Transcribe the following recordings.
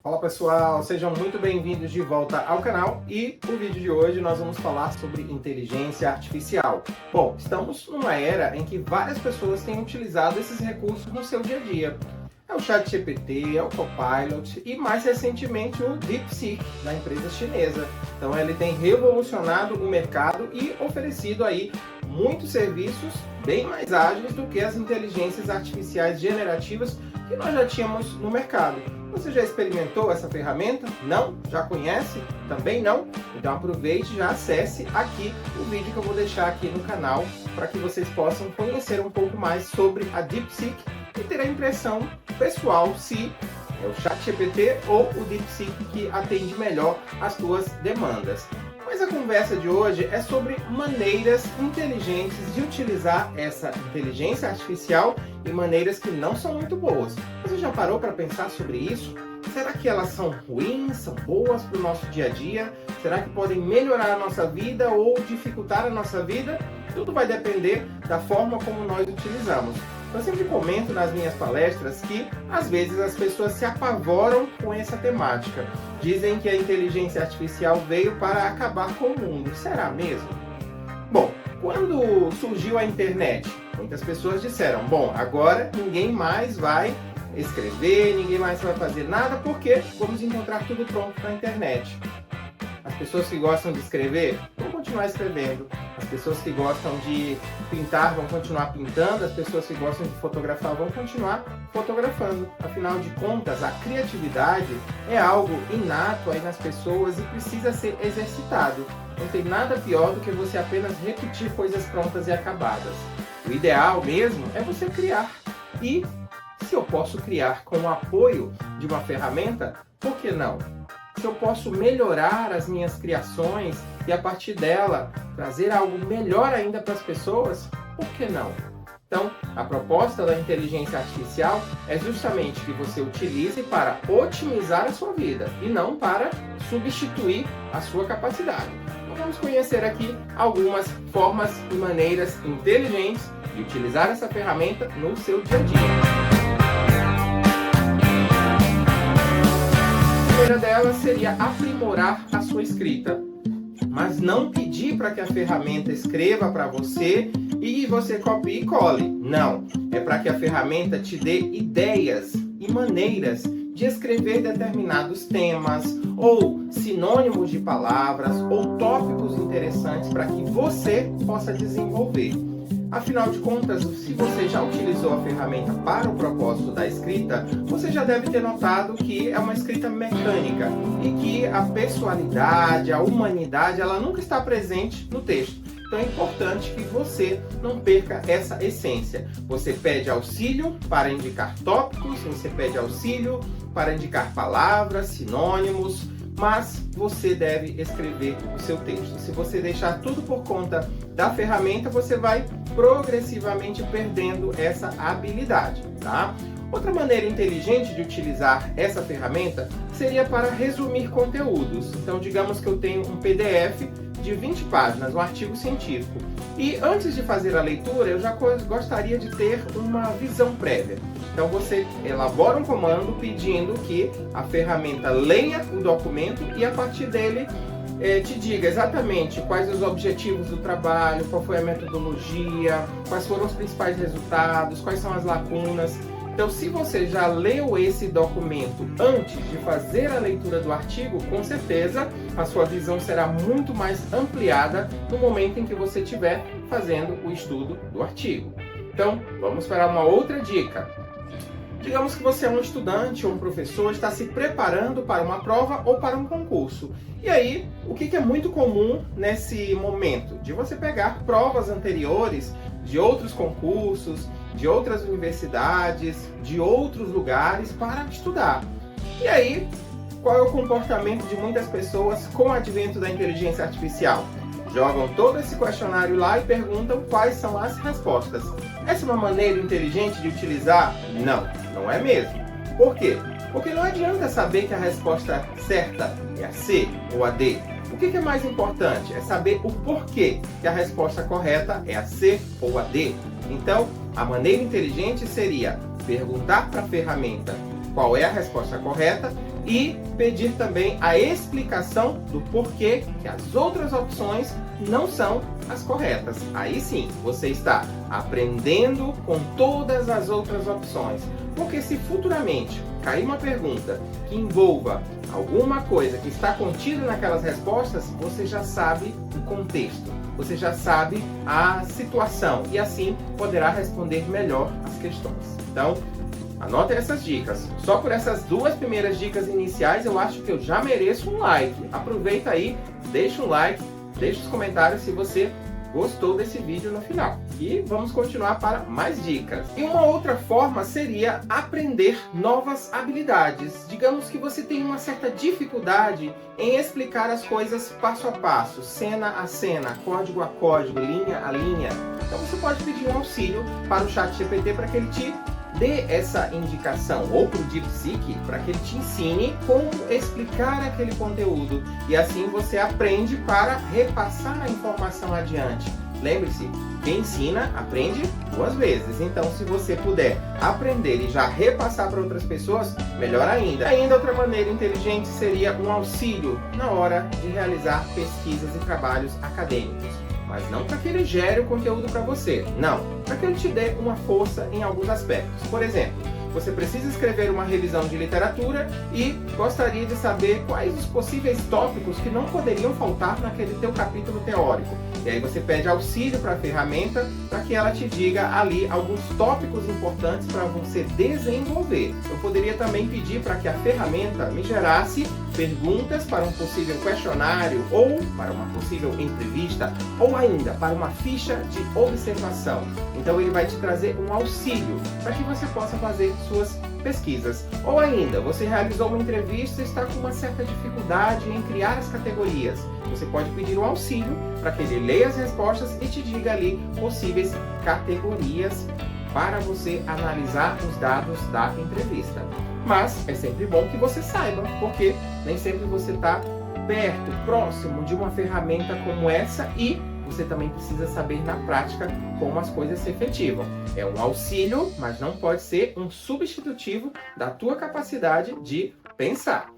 Fala pessoal, sejam muito bem-vindos de volta ao canal e no vídeo de hoje nós vamos falar sobre inteligência artificial. Bom, estamos numa era em que várias pessoas têm utilizado esses recursos no seu dia a dia. É o ChatGPT, é o Copilot e mais recentemente o DeepSeek da empresa chinesa. Então ele tem revolucionado o mercado e oferecido aí muitos serviços bem mais ágeis do que as inteligências artificiais generativas que nós já tínhamos no mercado. Você já experimentou essa ferramenta? Não? Já conhece? Também não? Então aproveite e já acesse aqui o vídeo que eu vou deixar aqui no canal para que vocês possam conhecer um pouco mais sobre a DeepSeek e ter a impressão pessoal se é o ChatGPT ou o DeepSeek que atende melhor as suas demandas. Mas a conversa de hoje é sobre maneiras inteligentes de utilizar essa inteligência artificial e maneiras que não são muito boas. Você já parou para pensar sobre isso? Será que elas são ruins, são boas para o nosso dia a dia? Será que podem melhorar a nossa vida ou dificultar a nossa vida? Tudo vai depender da forma como nós utilizamos. Eu sempre comento nas minhas palestras que, às vezes, as pessoas se apavoram com essa temática. Dizem que a inteligência artificial veio para acabar com o mundo. Será mesmo? Bom, quando surgiu a internet, muitas pessoas disseram, bom, agora ninguém mais vai escrever, ninguém mais vai fazer nada, porque vamos encontrar tudo pronto na internet. As pessoas que gostam de escrever vão continuar escrevendo. As pessoas que gostam de pintar vão continuar pintando. As pessoas que gostam de fotografar vão continuar fotografando. Afinal de contas, a criatividade é algo inato aí nas pessoas e precisa ser exercitado. Não tem nada pior do que você apenas repetir coisas prontas e acabadas. O ideal mesmo é você criar. E se eu posso criar com o apoio de uma ferramenta, por que não? Se eu posso melhorar as minhas criações e a partir dela trazer algo melhor ainda para as pessoas, por que não? Então, a proposta da inteligência artificial é justamente que você utilize para otimizar a sua vida e não para substituir a sua capacidade. Então, vamos conhecer aqui algumas formas e maneiras inteligentes de utilizar essa ferramenta no seu dia a dia. A primeira delas seria aprimorar a sua escrita, mas não pedir para que a ferramenta escreva para você e você copie e cole. Não, é para que a ferramenta te dê ideias e maneiras de escrever determinados temas ou sinônimos de palavras ou tópicos interessantes para que você possa desenvolver. Afinal de contas, se você já utilizou a ferramenta para o propósito da escrita, você já deve ter notado que é uma escrita mecânica e que a pessoalidade, a humanidade, ela nunca está presente no texto. Então é importante que você não perca essa essência. Você pede auxílio para indicar tópicos, você pede auxílio para indicar palavras, sinônimos, mas você deve escrever o seu texto. Se você deixar tudo por conta da ferramenta, você vai progressivamente perdendo essa habilidade, tá? Outra maneira inteligente de utilizar essa ferramenta seria para resumir conteúdos. Então, digamos que eu tenho um PDF de 20 páginas, um artigo científico. E antes de fazer a leitura, eu já gostaria de ter uma visão prévia. Então você elabora um comando pedindo que a ferramenta leia o documento e a partir dele te diga exatamente quais os objetivos do trabalho, qual foi a metodologia, quais foram os principais resultados, quais são as lacunas. Então, se você já leu esse documento antes de fazer a leitura do artigo, com certeza a sua visão será muito mais ampliada no momento em que você estiver fazendo o estudo do artigo. Então, vamos para uma outra dica. Digamos que você é um estudante ou um professor, está se preparando para uma prova ou para um concurso. E aí, o que é muito comum nesse momento? De você pegar provas anteriores de outros concursos, de outras universidades, de outros lugares para estudar. E aí, qual é o comportamento de muitas pessoas com o advento da inteligência artificial? Jogam todo esse questionário lá e perguntam quais são as respostas. Essa é uma maneira inteligente de utilizar? Não, não é mesmo. Por quê? Porque não adianta saber que a resposta certa é a C ou a D. O que é mais importante? É saber o porquê que a resposta correta é a C ou a D. Então, a maneira inteligente seria perguntar para a ferramenta qual é a resposta correta e pedir também a explicação do porquê que as outras opções não são as corretas. Aí sim, você está aprendendo com todas as outras opções. Porque se futuramente cair uma pergunta que envolva alguma coisa que está contida naquelas respostas, você já sabe o contexto, você já sabe a situação e assim poderá responder melhor as questões. Então, anote essas dicas. Só por essas duas primeiras dicas iniciais eu acho que eu já mereço um like. Aproveita aí, deixa um like, deixa os comentários se você gostou desse vídeo no final. E vamos continuar para mais dicas. E uma outra forma seria aprender novas habilidades. Digamos que você tem uma certa dificuldade em explicar as coisas passo a passo, cena a cena, código a código, linha a linha. Então você pode pedir um auxílio para o ChatGPT para que ele te dê essa indicação, ou para o DeepSeek, para que ele te ensine como explicar aquele conteúdo. E assim você aprende para repassar a informação adiante. Lembre-se, quem ensina, aprende duas vezes. Então, se você puder aprender e já repassar para outras pessoas, melhor ainda. Ainda outra maneira inteligente seria um auxílio na hora de realizar pesquisas e trabalhos acadêmicos. Mas não para que ele gere o conteúdo para você, não, para que ele te dê uma força em alguns aspectos. Por exemplo, você precisa escrever uma revisão de literatura e gostaria de saber quais os possíveis tópicos que não poderiam faltar naquele teu capítulo teórico. E aí você pede auxílio para a ferramenta para que ela te diga ali alguns tópicos importantes para você desenvolver. Eu poderia também pedir para que a ferramenta me gerasse perguntas para um possível questionário ou para uma possível entrevista ou ainda para uma ficha de observação. Então ele vai te trazer um auxílio para que você possa fazer suas pesquisas. Ou ainda, você realizou uma entrevista e está com uma certa dificuldade em criar as categorias. Você pode pedir um auxílio para que ele leia as respostas e te diga ali possíveis categorias para você analisar os dados da entrevista. Mas é sempre bom que você saiba, porque nem sempre você está perto, próximo de uma ferramenta como essa e você também precisa saber na prática como as coisas se efetivam. É um auxílio, mas não pode ser um substitutivo da tua capacidade de pensar.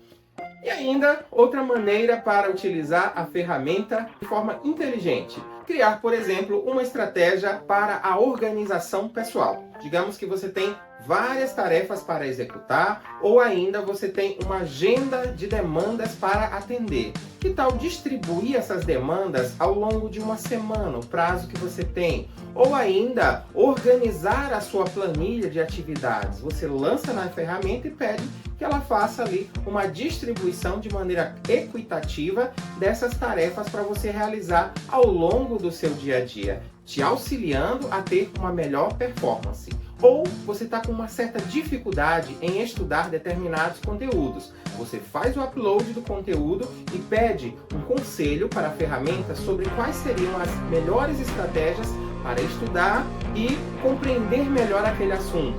E ainda, outra maneira para utilizar a ferramenta de forma inteligente. Criar, por exemplo, uma estratégia para a organização pessoal. Digamos que você tem várias tarefas para executar ou ainda você tem uma agenda de demandas para atender. Que tal distribuir essas demandas ao longo de uma semana, o prazo que você tem? Ou ainda organizar a sua planilha de atividades. Você lança na ferramenta e pede que ela faça ali uma distribuição de maneira equitativa dessas tarefas para você realizar ao longo do seu dia a dia, te auxiliando a ter uma melhor performance. Ou você está com uma certa dificuldade em estudar determinados conteúdos. Você faz o upload do conteúdo e pede um conselho para a ferramenta sobre quais seriam as melhores estratégias para estudar e compreender melhor aquele assunto.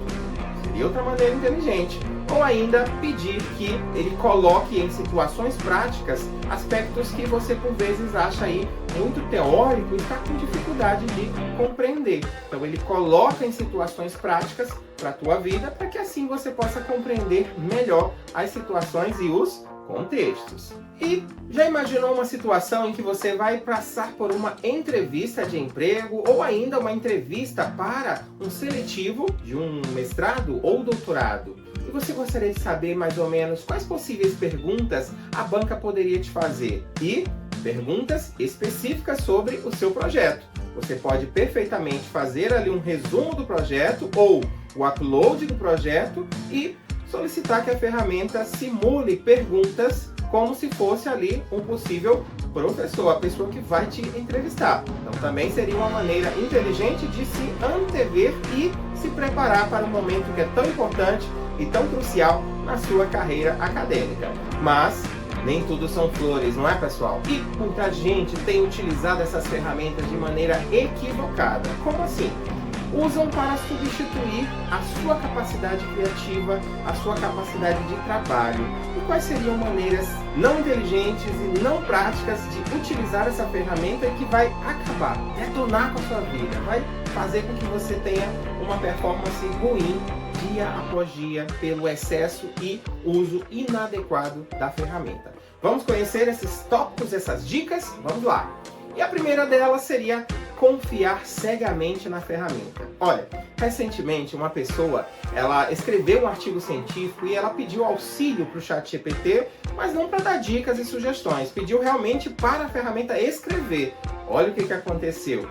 Seria outra maneira inteligente. Ou ainda pedir que ele coloque em situações práticas aspectos que você por vezes acha aí muito teórico e está com dificuldade de compreender. Então ele coloca em situações práticas para a tua vida para que assim você possa compreender melhor as situações e os contextos. E já imaginou uma situação em que você vai passar por uma entrevista de emprego ou ainda uma entrevista para um seletivo de um mestrado ou doutorado? E você gostaria de saber mais ou menos quais possíveis perguntas a banca poderia te fazer? E perguntas específicas sobre o seu projeto. Você pode perfeitamente fazer ali um resumo do projeto ou o upload do projeto e solicitar que a ferramenta simule perguntas como se fosse ali um possível professor, a pessoa que vai te entrevistar. Então também seria uma maneira inteligente de se antever e se preparar para um momento que é tão importante e tão crucial na sua carreira acadêmica. Mas nem tudo são flores, não é, pessoal? E muita gente tem utilizado essas ferramentas de maneira equivocada. Como assim? Usam para substituir a sua capacidade criativa, a sua capacidade de trabalho. E quais seriam maneiras não inteligentes e não práticas de utilizar essa ferramenta que vai acabar, detonar com a sua vida, vai fazer com que você tenha uma performance ruim dia após dia pelo excesso e uso inadequado da ferramenta. Vamos conhecer esses tópicos, essas dicas? Vamos lá! E a primeira delas seria confiar cegamente na ferramenta. Olha, recentemente uma pessoa, ela escreveu um artigo científico e ela pediu auxílio para o ChatGPT, mas não para dar dicas e sugestões, pediu realmente para a ferramenta escrever. Olha o que aconteceu.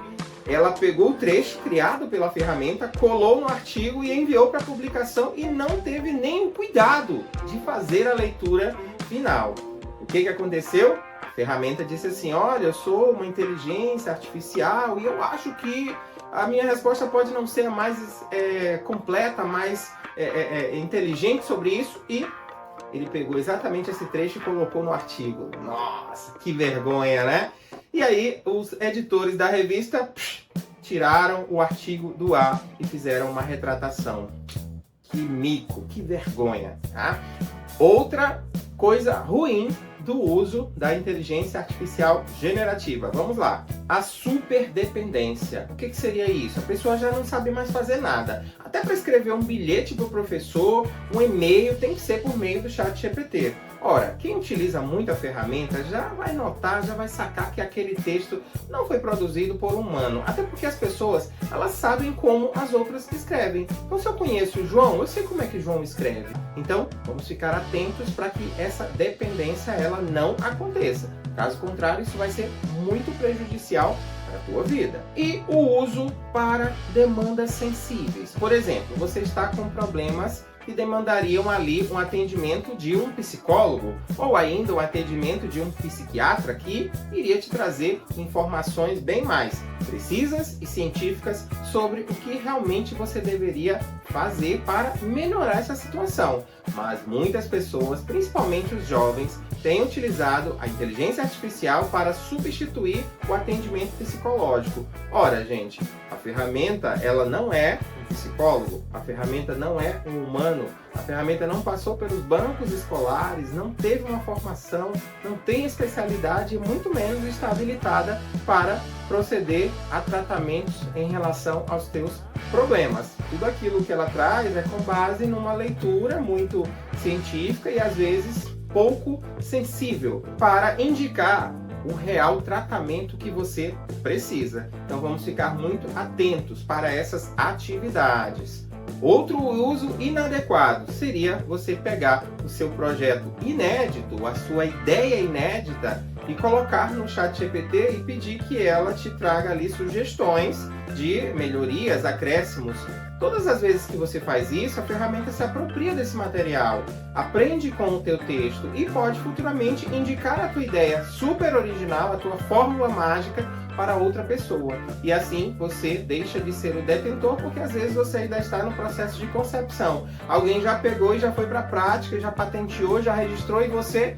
Ela pegou o trecho criado pela ferramenta, colou no artigo e enviou para publicação e não teve nem o cuidado de fazer a leitura final. O que aconteceu? A ferramenta disse assim: olha, eu sou uma inteligência artificial e eu acho que a minha resposta pode não ser a mais completa, mais inteligente sobre isso. E ele pegou exatamente esse trecho e colocou no artigo. Nossa, que vergonha, né? E aí os editores da revista tiraram o artigo do ar e fizeram uma retratação. Que mico, que vergonha, tá? Outra coisa ruim do uso da inteligência artificial generativa. Vamos lá. A superdependência. O que seria isso? A pessoa já não sabe mais fazer nada. Até para escrever um bilhete para o professor, um e-mail, tem que ser por meio do ChatGPT. Ora, quem utiliza muito a ferramenta já vai notar, já vai sacar que aquele texto não foi produzido por um humano. Até porque as pessoas, elas sabem como as outras escrevem. Então, se eu conheço o João, eu sei como é que o João escreve. Então, vamos ficar atentos para que essa dependência ela não aconteça. Caso contrário, isso vai ser muito prejudicial para a tua vida. E o uso para demandas sensíveis. Por exemplo, você está com problemas que demandariam ali um atendimento de um psicólogo ou ainda um atendimento de um psiquiatra que iria te trazer informações bem mais precisas e científicas sobre o que realmente você deveria fazer para melhorar essa situação. Mas muitas pessoas, principalmente os jovens, têm utilizado a inteligência artificial para substituir o atendimento psicológico. Ora, gente, a ferramenta ela não é um psicólogo, a ferramenta não é um humano, a ferramenta não passou pelos bancos escolares, não teve uma formação, não tem especialidade e muito menos está habilitada para proceder a tratamentos em relação aos teus problemas. Tudo aquilo que ela traz é com base numa leitura muito científica e às vezes pouco sensível para indicar o real tratamento que você precisa. Então vamos ficar muito atentos para essas atividades. Outro uso inadequado seria você pegar o seu projeto inédito, a sua ideia inédita e colocar no ChatGPT e pedir que ela te traga ali sugestões de melhorias, acréscimos. Todas as vezes que você faz isso, a ferramenta se apropria desse material, aprende com o teu texto e pode futuramente indicar a tua ideia super original, a tua fórmula mágica para outra pessoa. E assim você deixa de ser o detentor, porque às vezes você ainda está no processo de concepção. Alguém já pegou e já foi para a prática, já patenteou, já registrou e você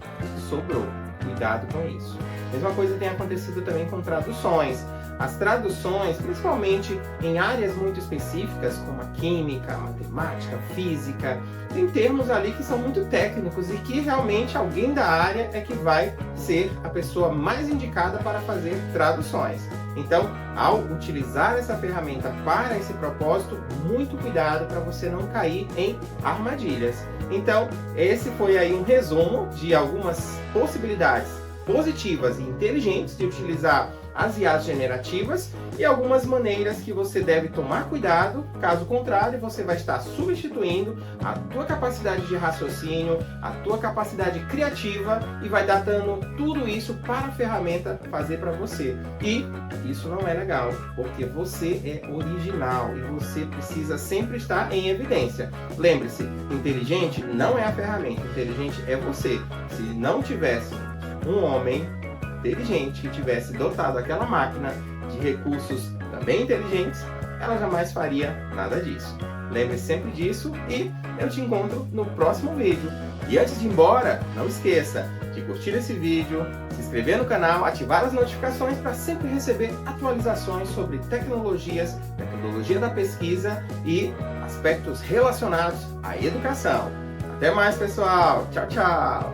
sobrou. Cuidado com isso. Mesma coisa tem acontecido também com traduções. As traduções, principalmente em áreas muito específicas, como a química, a matemática, a física, tem termos ali que são muito técnicos e que realmente alguém da área é que vai ser a pessoa mais indicada para fazer traduções. Então, ao utilizar essa ferramenta para esse propósito, muito cuidado para você não cair em armadilhas. Então, esse foi aí um resumo de algumas possibilidades positivas e inteligentes de utilizar as IAs generativas e algumas maneiras que você deve tomar cuidado, caso contrário você vai estar substituindo a tua capacidade de raciocínio, a tua capacidade criativa e vai dar dando tudo isso para a ferramenta fazer para você. E isso não é legal, porque você é original e você precisa sempre estar em evidência. Lembre-se, inteligente não é a ferramenta, inteligente é você. Se não tivesse um homem inteligente que tivesse dotado aquela máquina de recursos também inteligentes, ela jamais faria nada disso. Lembre-se sempre disso e eu te encontro no próximo vídeo. E antes de ir embora, não esqueça de curtir esse vídeo, se inscrever no canal, ativar as notificações para sempre receber atualizações sobre tecnologias, metodologia da pesquisa e aspectos relacionados à educação. Até mais, pessoal. Tchau, tchau.